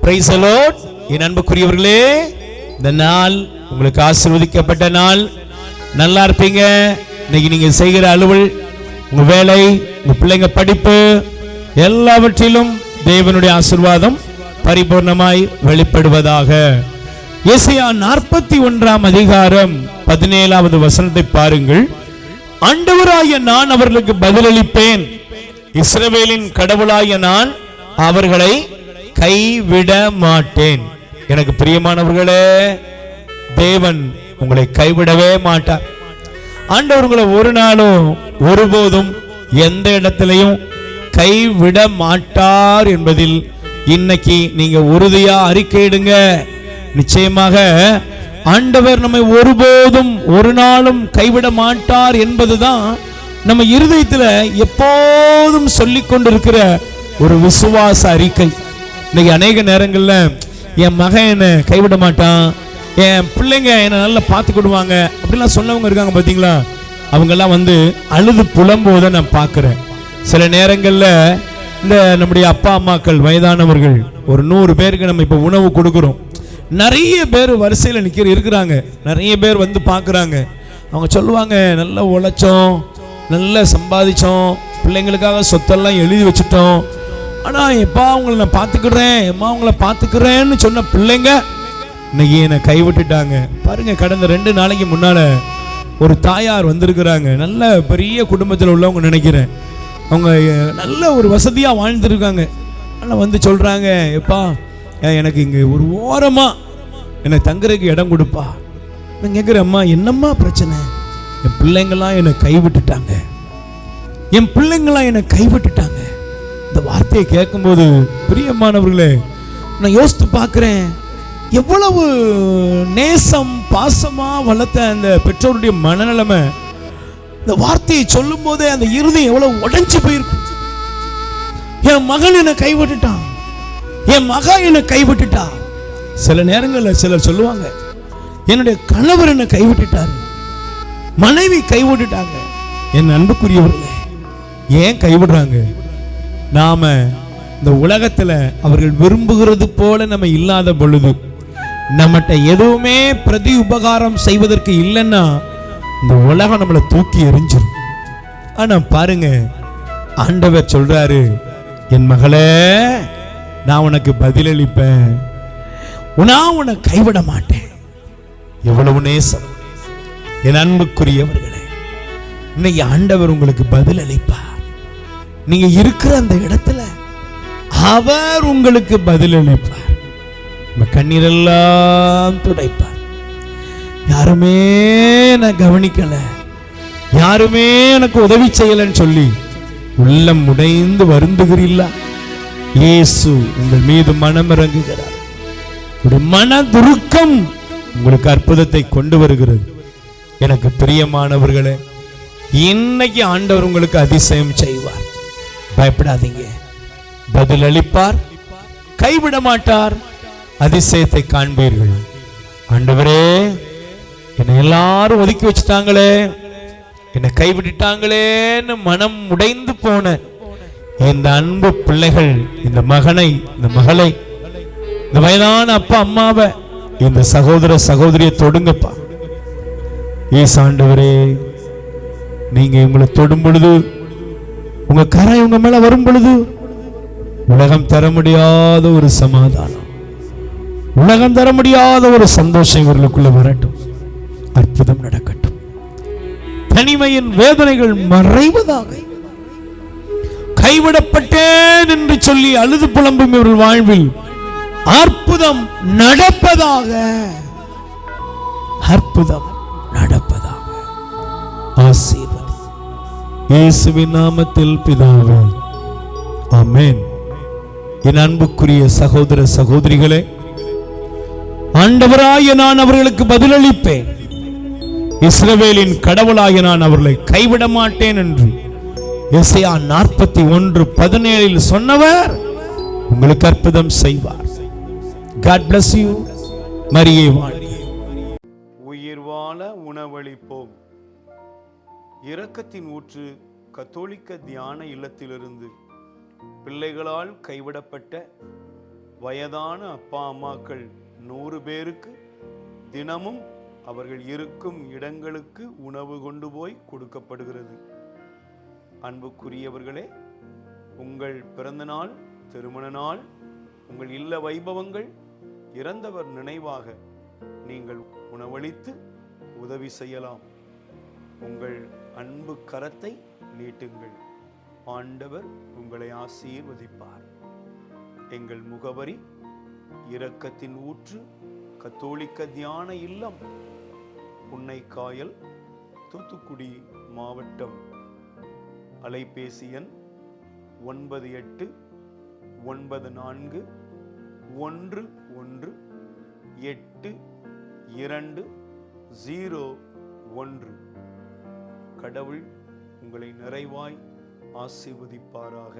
Praise the Lord. என் அன்புக்குரியவர்களே, இந்த நாள் உங்களுக்கு ஆசீர்வதிக்கப்பட்ட நாள். நல்லா இருப்பீங்க. இன்னைக்கு நீங்க செய்கிற அலுவல், உங்க வேலை, உங்க பிள்ளைங்க படிப்பு எல்லாவற்றிலும் தேவனுடைய ஆசீர்வாதம் பரிபூர்ணமாய் வெளிப்படுவதாக. எசையா 41 அதிகாரம் 17வது வசனத்தை பாருங்கள். ஆண்டவராகிய நான் அவர்களுக்கு பதிலளிப்பேன், இஸ்ரவேலின் கடவுளாகிய நான் அவர்களை கைவிட மாட்டேன். எனக்கு பிரியமானவர்களே, தேவன் உங்களை கைவிடவே மாட்டார். ஆண்டவர் உங்களை ஒரு நாளும் ஒருபோதும் எந்த இடத்திலையும் கைவிட மாட்டார் என்பதில் இன்னைக்கு நீங்க உறுதியா அறிக்கையிடுங்க. நிச்சயமாக ஆண்டவர் நம்மை ஒருபோதும் ஒரு நாளும் கைவிட மாட்டார் என்பதுதான் நம்ம இருதயத்துல எப்போதும் சொல்லிக் கொண்டிருக்கிற ஒரு விசுவாச அறிக்கை. இன்னைக்கு அநேக நேரங்கள்ல என் மகன் என்னை கைவிட மாட்டான், என் பிள்ளைங்க என்னை நல்லா பார்த்துக்கிடுவாங்க அப்படிலாம் சொன்னவங்க இருக்காங்க பார்த்தீங்களா. அவங்கெல்லாம் அழுது புலம்போதை நான் பார்க்குறேன். சில நேரங்களில் இந்த நம்முடைய அப்பா அம்மாக்கள் வயதானவர்கள் ஒரு 100 பேருக்கு நம்ம இப்போ உணவு கொடுக்குறோம். நிறைய பேர் வரிசையில் இருக்கிறாங்க. நிறைய பேர் பார்க்குறாங்க. அவங்க சொல்லுவாங்க, நல்லா உழைச்சோம், நல்லா சம்பாதிச்சோம், பிள்ளைங்களுக்காக சொத்தெல்லாம் எழுதி வச்சுட்டோம், ஆனால் எப்பா அவங்கள நான் பார்த்துக்கிறேன், எம்மா அவங்கள பார்த்துக்கிறேன்னு சொன்ன பிள்ளைங்க இன்னைக்கு என்னை கைவிட்டுட்டாங்க. பாருங்க, கடந்த 2 நாளைக்கு முன்னால் ஒரு தாயார் வந்திருக்கிறாங்க. நல்ல பெரிய குடும்பத்தில் உள்ளவங்க நினைக்கிறேன். அவங்க நல்ல ஒரு வசதியாக வாழ்ந்துருக்காங்க. ஆனால் சொல்கிறாங்க, எப்பா எனக்கு இங்கே ஒரு ஓரமாக என்னை தங்குறதுக்கு இடம் கொடுப்பா. நான் கேட்குறேன், அம்மா என்னம்மா பிரச்சனை? என் பிள்ளைங்களாம் என்னை கைவிட்டுட்டாங்க, என் பிள்ளைங்களாம் என்னை கைவிட்டுட்டாங்க. இந்த வார்த்தையை கேட்கும்போது பிரியமானவர்களே, நான் யோசித்து பார்க்குறேன், எவ்வளவு நேசம் பாசமாக வளர்த்த அந்த பெற்றோருடைய மனநிலைமை. இந்த வார்த்தையை சொல்லும் போதே அந்த இருதயம் எவ்வளவு உடைஞ்சு போயிருக்கும். என் மகன் என்னை கைவிட்டுட்டான், என் மகன் என்னை கைவிட்டுட்டா. சில நேரங்களில் சிலர் சொல்லுவாங்க, என்னுடைய கணவர் என்னை கைவிட்டுட்டாரு, மனைவி கைவிட்டுட்டாங்க. என் அன்புக்குரியவர்களே, ஏன் கைவிடுறாங்க? நாம இந்த உலகத்துல அவர்கள் விரும்புகிறது போல நம்ம இல்லாத பொழுது, நம்மகிட்ட எதுவுமே பிரதி உபகாரம் செய்வதற்கு இல்லைன்னா இந்த உலகம் நம்மளை தூக்கி எறிஞ்சிடும். ஆனா பாருங்க, ஆண்டவர் சொல்றாரு, என் மகளே, நான் உனக்கு பதிலளிப்பேன், நான் உன்னை கைவிட மாட்டேன். எவ்வளவு நேசம்! என் அன்புக்குரியவர்களே, இன்னைக்கு ஆண்டவர் உங்களுக்கு பதில் அளிப்பார். நீங்க இருக்கிற அந்த இடத்துல அவர் உங்களுக்கு பதில் அளிப்பார். கண்ணீரெல்லாம் துடைப்பார். யாருமே நான் கவனிக்கல, யாருமே எனக்கு உதவி செய்யலன்னு சொல்லி உள்ளம் உடைந்து வருந்துகிறீர்களா? இயேசு உங்கள் மீது மனம் இறங்குகிறார். மன துருக்கம் உங்களுக்கு அற்புதத்தை கொண்டு வருகிறது. எனக்கு பிரியமானவர்களே, இன்னைக்கு ஆண்டவர் உங்களுக்கு அதிசயம் செய்வார். பயப்படாதீங்க, பதில் அளிப்பார், கைவிட மாட்டார். அதிசயத்தை காண்பீர்கள். ஆண்டவரே, என்னை எல்லாரும் ஒதுக்கி வச்சுட்டாங்களே, என்னை கைவிட்டுட்டாங்களேன்னு மனம் உடைந்து போன இந்த அன்பு பிள்ளைகள், இந்த மகனை, இந்த மகளை, இந்த வயதான அப்பா அம்மாவை, இந்த சகோதர சகோதரியை தொடுங்கப்பா. ஏசு ஆண்டவரே, நீங்க இவங்களை தொடும் பொழுது, உங்க கரை உங்க மேல வரும் பொழுது, உலகம் தர முடியாத ஒரு சமாதானம், உலகம் தர முடியாத ஒரு சந்தோஷம் இவர்களுக்குள்ள வரட்டும். அற்புதம் நடக்கட்டும். தனிமையின் வேதனைகள் மறைவதாக, கைவிடப்பட்டேன் என்று சொல்லி அழுது புலம்பும் இவர்கள் வாழ்வில் அற்புதம் நடப்பதாக, அற்புதம் நடப்பதாக. ஆசீர்வாதம் இயேசுவின் நாமத்தில் பிதாவே, ஆமென். என் அன்புக்குரிய சகோதர சகோதரிகளே, ஆண்டவராகிய நான் அவர்களுக்கு பதிலளிப்பேன், இஸ்ரவேலின் கடவுளாகிய நான் அவர்களை கைவிட மாட்டேன் என்று எசையா 41:17 சொன்னவர் உங்களுக்கு அற்புதம் செய்வார். God bless you. மரியே வாழ்க. உயிர் வாழ உணவளிப்போம். இரக்கத்தின் ஊற்று கத்தோலிக்க தியான இல்லத்திலிருந்து பிள்ளைகளால் கைவிடப்பட்ட வயதான அப்பா அம்மாக்கள் 100 பேருக்கு தினமும் அவர்கள் இருக்கும் இடங்களுக்கு உணவு கொண்டு போய் கொடுக்கப்படுகிறது. அன்புக்குரியவர்களே, உங்கள் பிறந்த நாள், திருமண நாள், உங்கள் இல்ல வைபவங்கள், இறந்தவர் நினைவாக நீங்கள் உணவளித்து உதவி செய்யலாம். உங்கள் அன்பு கரத்தை நீட்டுங்கள். ஆண்டவர் உங்களை ஆசீர்வதிப்பார். எங்கள் முகவரி: இரக்கத்தின் ஊற்று, கத்தோலிக்க தியான இல்லம், புன்னைக்காயல், தூத்துக்குடி மாவட்டம். அலைபேசி எண் 9894118201. கடவுள் உங்களை நிறைவாய் ஆசீர்வதிப்பாராக.